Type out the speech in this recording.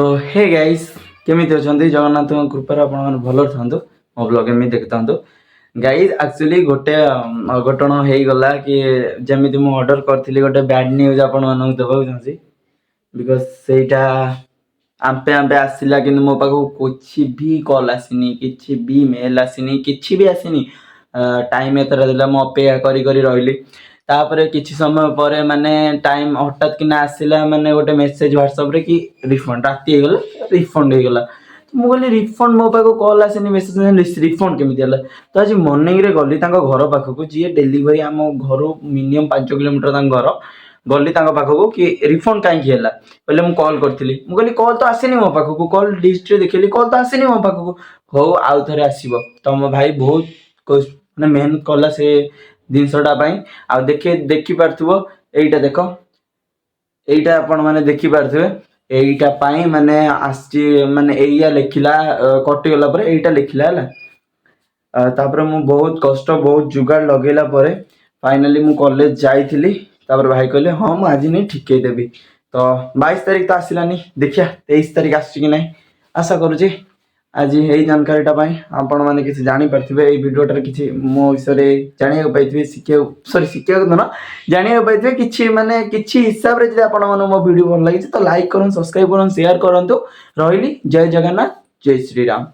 तो hey guys केमिति अछंती जगन्नाथ कृपा आपण भल था मो ब्लॉग एमि देखता गाइस एक्चुअली गोटे अघटन हो गला कि जमी मु ऑर्डर करी गोटे बैड न्यूज आपण मानक देवाक चाहूँगी बिकज सेटा आंपे आंपे आसला कि मो पाख किसी भी कॉल आसनी किसी भी मेल आसनी किसी भी आसनी टाइम एतरा देला मो अपेक्षा करी करी रही तापर किसी समय पर माने टाइम हठात कि आसला माने गोटे मेसेज व्हाट्सएप रे कि रिफंड राति हो गला रिफंड हो गला मु कहली रिफंड मो पाख कॉल आसनी मेसेज रिफंड केमिति हला तो आज मॉर्निंग रे गली तांको घर पाखक जी डेलीवरी आम घर मिनिमम 5 किलोमीटर तांको घर गली तांको पाखक कि रिफंड कहीं है कहले मु कॉल करथिली मु कहली कॉल तो आसेनी मो पाखक कॉल लिस्ट रे देखली कॉल तो आसेनी मो पाखक हो आउ थरे आसीबो तो मो भाई बहुत माने मेहनत कला से जिनसटा आ देखी पार्थ्व एटा देख एटा आपण माने देखी पार्थ्वे एटा पाई माने आसी माने एया लिखिला कटि गला पर एटा लिखिला हला तापर मु बहुत कष्ट बहुत जुगाड़ लगेला पर फाइनली मु कॉलेज जाइथिली तापर भाई कहले हां मु आज नहीं ठीक देबी तो 22 तारीख तो आसिलानी देखिया 23 तारीख आछि कि नहीं आशा करूची आज यही जानकारीटा आपण मैंने किसी जानी पार्थिबे ए वीडियोटार किसी मो विषय जानिया पाइथिबे शिक्षा तो ना जानिया पाइथिबे किछि माने किछि हिसाब रे जे आपण माने मो वीडियो भल लागि तो लाइक करन सब्सक्राइब करन शेयर करंतु रहिली जय जगन्नाथ जय श्री राम।